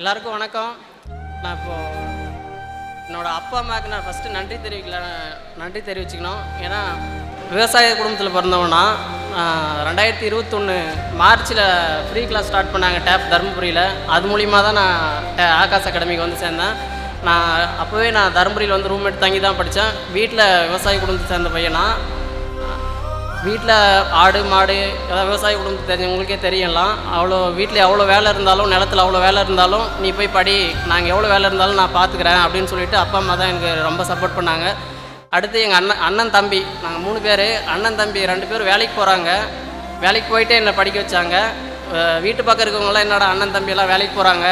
எல்லாருக்கும் வணக்கம். நான் இப்போது என்னோடய அப்பா அம்மாவுக்கு நான் ஃபஸ்ட்டு நன்றி தெரிவிச்சுக்கணும். ஏன்னா விவசாய குடும்பத்தில் பிறந்தவனா 2021 மார்ச்சில் ஃப்ரீ கிளாஸ் ஸ்டார்ட் பண்ணாங்க டேப் தருமபுரியில். அது மூலிமா தான் நான் ஆகாஷ் அகாடமிக்கு வந்து சேர்ந்தேன். அப்போவே நான் தருமபுரியில் வந்து ரூம் எடுத்து தங்கி தான் படித்தேன். வீட்டில் விவசாய குடும்பத்தை சேர்ந்த பையனா. வீட்டில் ஆடு மாடு ஏதாவது விவசாய குடும்பத்தை தெரிஞ்சவங்களுக்கே தெரியலாம். வீட்டில் எவ்வளோ வேலை இருந்தாலும், நிலத்தில் அவ்வளோ வேலை இருந்தாலும், நீ போய் படி, நாங்கள் எவ்வளோ வேலை இருந்தாலும் நான் பார்த்துக்கிறேன் அப்படின்னு சொல்லிட்டு அப்பா அம்மா தான் எனக்கு ரொம்ப சப்போர்ட் பண்ணாங்க. அடுத்து எங்கள் அண்ணன் தம்பி, நாங்கள் 3 பேர், அண்ணன் தம்பி 2 பேர் வேலைக்கு போகிறாங்க. வேலைக்கு போயிட்டு என்னை படிக்க வச்சாங்க. வீட்டு பக்கம் இருக்கவங்களாம் என்னோட அண்ணன் தம்பியெல்லாம் வேலைக்கு போகிறாங்க,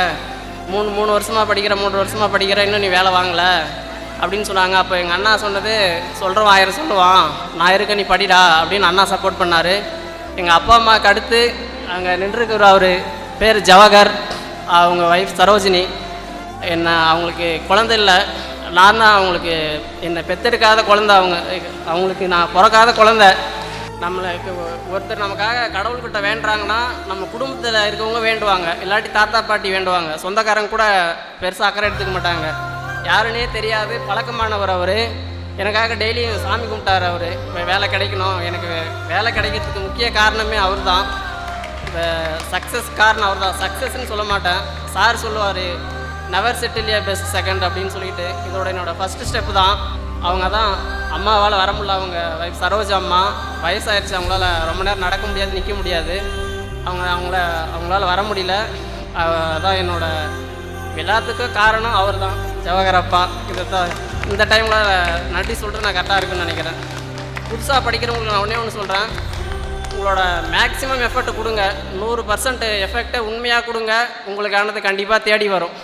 3 வருஷமாக படிக்கிற 3 வருஷமாக படிக்கிற, இன்னும் நீ வேலை வாங்கலை அப்படின்னு சொன்னாங்க. அப்போ எங்கள் அண்ணா சொன்னது, சொல்கிறவன் 1000 சொல்லுவான், நான் இருக்க நீ படிடா அப்படின்னு அண்ணா சப்போர்ட் பண்ணார். எங்கள் அப்பா அம்மாவுக்கு அடுத்து அங்கே நின்றுருக்கிற அவர் பேர் ஜவஹர், அவங்க ஒய்ஃப் சரோஜினி. அவங்களுக்கு குழந்தை இல்லை, நான் தான் அவங்களுக்கு என்னை பெற்றெடுக்காத குழந்தை. அவங்களுக்கு நான் பிறக்காத குழந்தை. நம்மளுக்கு ஒருத்தர் நமக்காக கடவுள்கிட்ட வேண்டுறாங்கன்னா நம்ம குடும்பத்தில் இருக்கவங்க வேண்டுவாங்க, இல்லாட்டி தாத்தா பாட்டி வேண்டுவாங்க. சொந்தக்காரங்க கூட பெருசாக அக்கறை எடுத்துக்க மாட்டாங்க. யாருன்னே தெரியாது, பழக்கமானவர் அவர். எனக்காக டெய்லியும் சாமி கும்பிட்டார். அவர் வேலை கிடைக்கணும், எனக்கு வேலை கிடைக்கிறதுக்கு முக்கிய காரணமே அவர் தான். இப்போ சக்ஸஸ் காரணம் அவர் தான். சக்ஸஸ்ன்னு சொல்ல மாட்டேன், சார் சொல்லுவார் நெவர் செட்டில் ஏ பெஸ்ட் செகண்ட் அப்படின்னு சொல்லிட்டு. இதோட என்னோடய ஃபஸ்ட்டு ஸ்டெப்பு தான். அவங்க தான் அம்மாவால் வர முடியல, அவங்க வைஃப் சரோஜா அம்மா வயசாகிடுச்சு, அவங்களால ரொம்ப நேரம் நடக்க முடியாது, நிற்க முடியாது. அவங்களால வர முடியல. அதான் என்னோடய எல்லாத்துக்கும் காரணம் அவர் தான், ஜவஹர் அப்பா. இதைத்தான் இந்த டைமில் நன்றி சொல்லிட்டு நான் கரெக்டாக இருக்குன்னு நினைக்கிறேன். புதுசாக படிக்கிறவங்களுக்கு நான் ஒன்றே சொல்கிறேன், உங்களோட மேக்ஸிமம் எஃபர்ட் கொடுங்க. 100% எஃபெக்டை உண்மையாக கொடுங்க, உங்களுக்கானது கண்டிப்பாக தேடி வரும்.